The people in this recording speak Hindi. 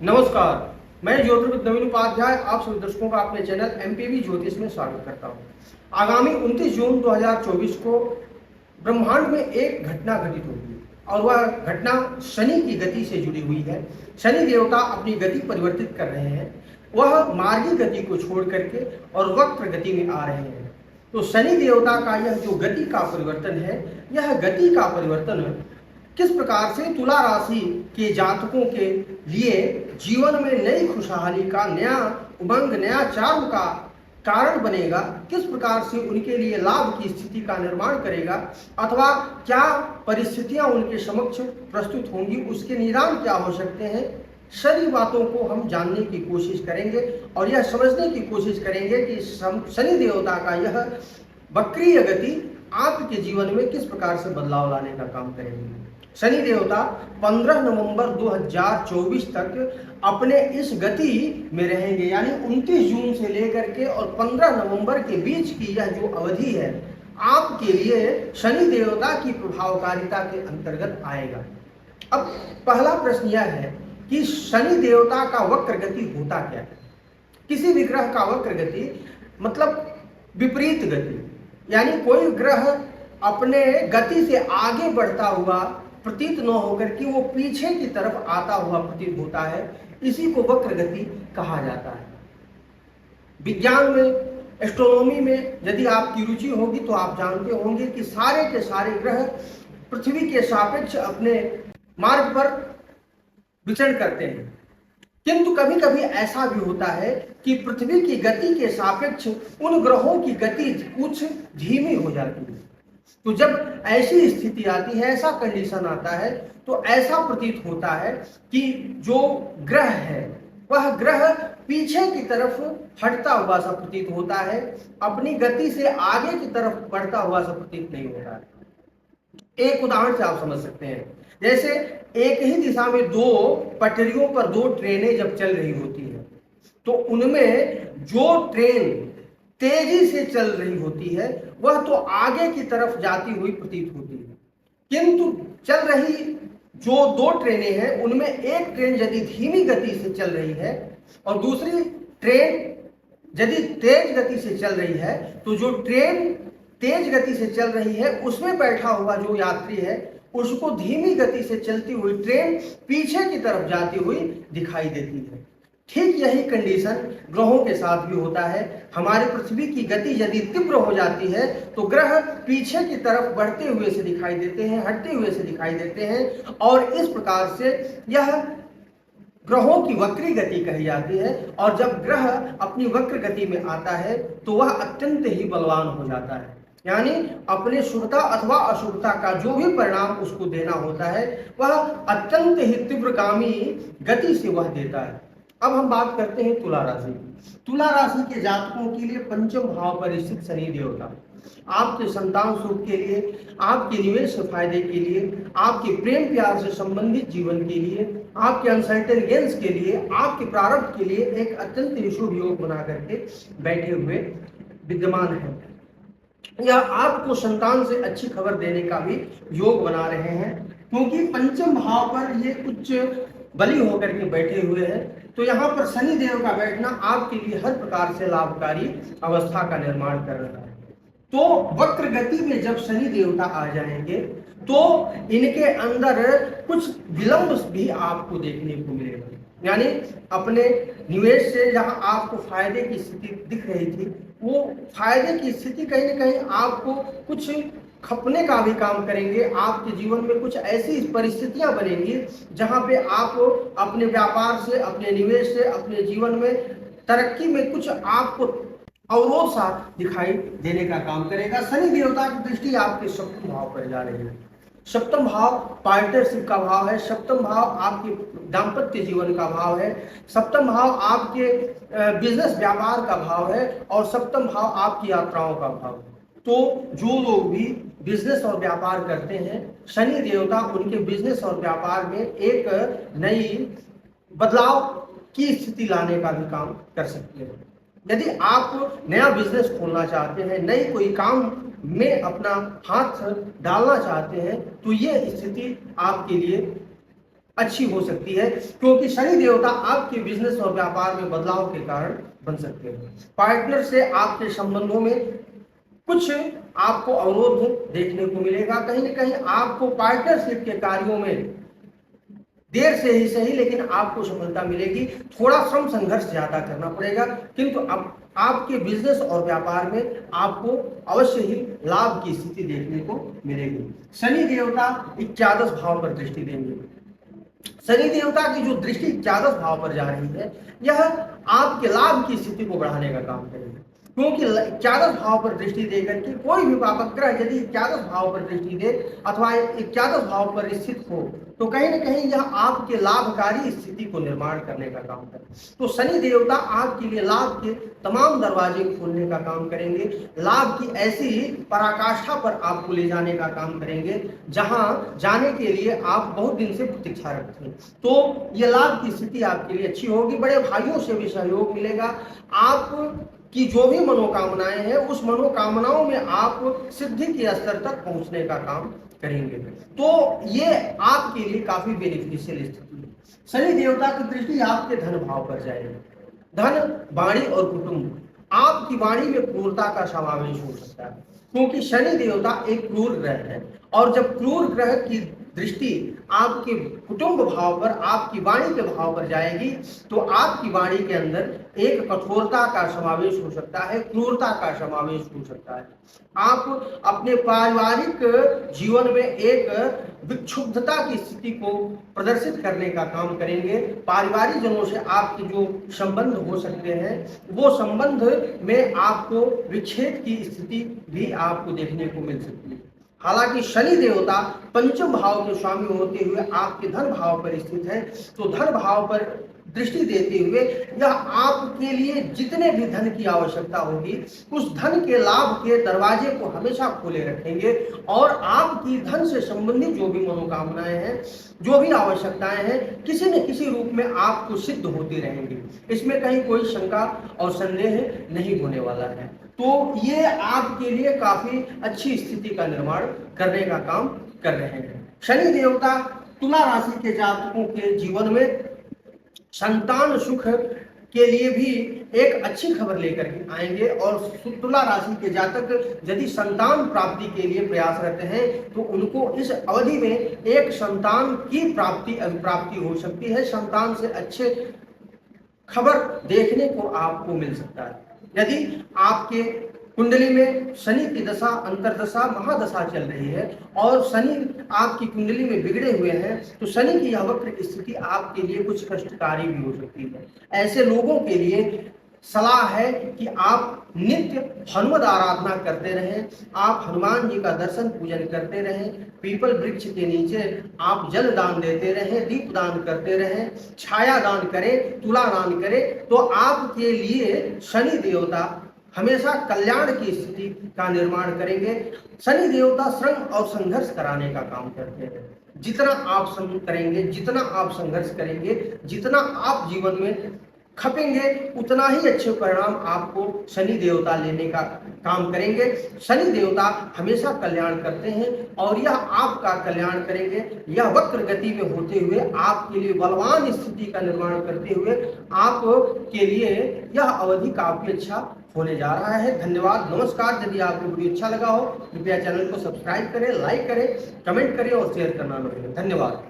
नमस्कार, मैं ज्योतिर्विद नवीन उपाध्याय आप सभी दर्शकों का अपने चैनल एमपीवी ज्योतिष में स्वागत करता हूं। आगामी 29 जून 2024 को ब्रह्मांड में एक घटना घटित होगी और वह घटना शनि की गति से जुड़ी हुई है। शनि देवता अपनी गति परिवर्तित कर रहे हैं, वह मार्गी गति को छोड़ करके और वक्र गति में आ रहे हैं। तो शनि देवता का यह जो गति का परिवर्तन है, यह गति का परिवर्तन किस प्रकार से तुला राशि के जातकों के लिए जीवन में नई खुशहाली का, नया उमंग, नया चार्म का कारण बनेगा, किस प्रकार से उनके लिए लाभ की स्थिति का निर्माण करेगा अथवा क्या परिस्थितियां उनके समक्ष प्रस्तुत होंगी, उसके निदान क्या हो सकते हैं, सारी बातों को हम जानने की कोशिश करेंगे और यह समझने की कोशिश करेंगे कि शनि देवता का यह वक्रीय गति आपके जीवन में किस प्रकार से बदलाव लाने का काम करेंगे। शनि देवता 15 नवंबर 2024 तक अपने इस गति में रहेंगे, यानी 29 जून से लेकर के और 15 नवंबर के बीच की यह जो अवधि है आपके लिए शनि देवता की प्रभावकारिता के अंतर्गत आएगा। अब पहला प्रश्न यह है कि शनि देवता का वक्र गति होता क्या है। किसी भी ग्रह का वक्र गति मतलब विपरीत गति, यानी कोई ग्रह अपने गति से आगे बढ़ता हुआ प्रतीत न होकर कि वो पीछे की तरफ आता हुआ प्रतीत होता है, इसी को वक्र गति कहा जाता है। विज्ञान में, एस्ट्रोनॉमी में यदि आपकी रुचि होगी तो आप जानते होंगे कि सारे के सारे ग्रह पृथ्वी के सापेक्ष अपने मार्ग पर विचरण करते हैं, किंतु कभी कभी ऐसा भी होता है कि पृथ्वी की गति के सापेक्ष उन ग्रहों की गति कुछ धीमी हो जाती है। तो जब ऐसी स्थिति आती है, ऐसा कंडीशन आता है, तो ऐसा प्रतीत होता है कि जो ग्रह है वह ग्रह पीछे की तरफ हटता हुआ सा प्रतीत होता है, अपनी गति से आगे की तरफ बढ़ता हुआ सा प्रतीत नहीं होता है। एक उदाहरण से आप समझ सकते हैं, जैसे एक ही दिशा में दो पटरियों पर दो ट्रेनें जब चल रही होती है तो उनमें जो ट्रेन तेजी से चल रही होती है वह तो आगे की तरफ जाती हुई प्रतीत होती है, किंतु चल रही जो दो ट्रेनें हैं उनमें एक ट्रेन यदि धीमी गति से चल रही है और दूसरी ट्रेन यदि तेज गति से चल रही है, तो जो ट्रेन तेज गति से चल रही है उसमें बैठा हुआ जो यात्री है उसको धीमी गति से चलती हुई ट्रेन पीछे की तरफ जाती हुई दिखाई देती है। ठीक यही कंडीशन ग्रहों के साथ भी होता है। हमारी पृथ्वी की गति यदि तीव्र हो जाती है तो ग्रह पीछे की तरफ बढ़ते हुए से दिखाई देते हैं, हटते हुए से दिखाई देते हैं और इस प्रकार से यह ग्रहों की वक्री गति कही जाती है। और जब ग्रह अपनी वक्र गति में आता है तो वह अत्यंत ही बलवान हो जाता है, यानी अपने शुभता अथवा अशुभता का जो भी परिणाम उसको देना होता है वह अत्यंत ही तीव्रगामी गति से वह देता है। अब हम बात करते हैं तुला राशि। तुला राशि के जातकों के लिए पंचम भाव पर स्थित शनि देवता आपके संतान सुख के लिए, आपके निवेश से फायदे के लिए, आपके प्रेम प्यार से संबंधित जीवन के लिए, आपके अनसर्टेन गेन्स के लिए, आपके प्रारब्ध के लिए एक अत्यंत शुभ योग बना करके बैठे हुए विद्यमान है। यह आपको संतान से अच्छी खबर देने का भी योग बना रहे हैं, क्योंकि पंचम भाव पर ये कुछ बली होकर के बैठे हुए हैं। तो यहाँ पर शनि देव का बैठना आपके लिए हर प्रकार से लाभकारी अवस्था का निर्माण कर रहा है। तो वक्र गति में जब शनि देवता आ जाएंगे तो इनके अंदर कुछ विलंब भी आपको देखने को मिलेगा, यानी अपने निवेश से जहां आपको फायदे की स्थिति दिख रही थी वो फायदे की स्थिति कहीं ना कहीं आपको कुछ खपने का भी काम करेंगे। आपके जीवन में कुछ ऐसी परिस्थितियां बनेंगी जहां पे आप अपने व्यापार से, अपने निवेश से, अपने जीवन में तरक्की में कुछ आपको अवरोध सा दिखाई देने का काम करेगा। शनि देवता की दृष्टि आपके सप्तम भाव पर जा रही है। सप्तम भाव पार्टनरशिप का भाव है, सप्तम भाव आपके दाम्पत्य जीवन का भाव है, सप्तम भाव आपके बिजनेस व्यापार का भाव है और सप्तम भाव आपकी यात्राओं का भाव है। तो जो लोग भी बिजनेस और व्यापार करते हैं, शनि देवता उनके बिजनेस और व्यापार में एक नई बदलाव की स्थिति लाने का भी काम कर सकते हैं। यदि आप नया बिजनेस खोलना चाहते हैं, नई कोई काम में अपना हाथ डालना चाहते हैं, तो ये स्थिति आपके लिए अच्छी हो सकती है, क्योंकि शनि देवता आपके बिजनेस और व्यापार में बदलाव के कारण बन सकते हैं। पार्टनर से आपके संबंधों में कुछ आपको अवरोध देखने को मिलेगा। कहीं ना कहीं आपको पार्टनरशिप के कार्यों में देर से ही सही लेकिन आपको सफलता मिलेगी। थोड़ा श्रम संघर्ष ज्यादा करना पड़ेगा, किंतु अब आपके बिजनेस और व्यापार में आपको अवश्य ही लाभ की स्थिति देखने को मिलेगी। शनि देवता 11 भाव पर दृष्टि देंगे। शनि देवता की जो दृष्टि 11 भाव पर जा रही है, यह आपके लाभ की स्थिति को बढ़ाने का काम करेगी, क्योंकि 11 भाव पर दृष्टि देकर के कोई भी पापक ग्रह यदि 11 भाव पर दृष्टि दे अथवा 11 भाव पर स्थित हो तो कहीं ना कहीं यह आपके लाभकारी स्थिति को निर्माण करने का काम करे। तो शनि देवता आपके लिए लाभ के तमाम दरवाजे खोलने का काम करेंगे, लाभ की ऐसी पराकाष्ठा पर आपको ले जाने का काम करेंगे जहां जाने के लिए आप बहुत दिन से प्रतीक्षा रखते हैं। तो ये लाभ की स्थिति आपके लिए अच्छी होगी। बड़े भाइयों से भी सहयोग मिलेगा। आप कि जो भी मनोकामनाएं हैं उस मनोकामनाओं में आप सिद्धि के स्तर तक पहुंचने का काम करेंगे। तो ये आपके लिए काफी बेनिफिशियल स्थिति है। शनि देवता की दृष्टि आपके धन भाव पर जाएगी। धन, वाणी और कुटुंब। आपकी वाणी में क्रूरता का समावेश हो सकता है, क्योंकि शनि देवता एक क्रूर ग्रह है और जब क्रूर ग्रह की दृष्टि आपके कुटुंब भाव पर, आपकी वाणी के भाव पर जाएगी तो आपकी वाणी के अंदर एक कठोरता का समावेश हो सकता है, क्रूरता का समावेश हो सकता है। आप अपने पारिवारिक जीवन में एक विक्षुब्धता की स्थिति को प्रदर्शित करने का काम करेंगे। पारिवारिक जनों से आपके जो संबंध हो सकते हैं वो संबंध में आपको विच्छेद की स्थिति भी आपको देखने को मिल सकती है। हालांकि शनि देवता पंचम भाव के स्वामी होते हुए आपके धन भाव पर स्थित है, तो धन भाव पर दृष्टि देते हुए यह आपके लिए जितने भी धन की आवश्यकता होगी उस धन के लाभ के दरवाजे को हमेशा खोले रखेंगे और आपकी धन से संबंधित जो भी मनोकामनाएं हैं, जो भी आवश्यकताएं हैं, किसी न किसी रूप में आपको सिद्ध होती रहेंगी। इसमें कहीं कोई शंका और संदेह नहीं होने वाला है। तो ये आपके लिए काफी अच्छी स्थिति का निर्माण करने का काम कर रहे हैं। शनि देवता तुला राशि के जातकों के जीवन में संतान सुख के लिए भी एक अच्छी खबर लेकर के आएंगे और तुला राशि के जातक यदि संतान प्राप्ति के लिए प्रयासरत हैं तो उनको इस अवधि में एक संतान की प्राप्ति हो सकती है। संतान से अच्छे खबर देखने को आपको मिल सकता है। यदि आपके कुंडली में शनि की दशा, अंतरदशा, महादशा चल रही है और शनि आपकी कुंडली में बिगड़े हुए हैं तो शनि की यह वक्र स्थिति आपके लिए कुछ कष्टकारी भी हो सकती है। ऐसे लोगों के लिए सलाह है कि आप नित्य हनुमत आराधना करते रहें, आप हनुमान जी का दर्शन पूजन करते रहें, पीपल वृक्ष के नीचे आप जल दान देते रहें, दीप दान करते रहें, छाया दान करें, तुला दान करें, तो आपके लिए शनि देवता हमेशा कल्याण की स्थिति का निर्माण करेंगे। शनि देवता श्रम और संघर्ष कराने का काम करते हैं। जितना आप श्रम करेंगे, जितना आप संघर्ष करेंगे, जितना आप जीवन में खपेंगे उतना ही अच्छे परिणाम आपको शनि देवता लेने का काम करेंगे। शनि देवता हमेशा कल्याण करते हैं और यह आपका कल्याण करेंगे। यह वक्र गति में होते हुए आपके लिए बलवान स्थिति का निर्माण करते हुए आपके लिए यह अवधि काफी अच्छा होने जा रहा है। धन्यवाद, नमस्कार। यदि आपको वीडियो अच्छा लगा हो कृपया चैनल को सब्सक्राइब करें, लाइक करें, कमेंट करें और शेयर करना न भूलें। धन्यवाद।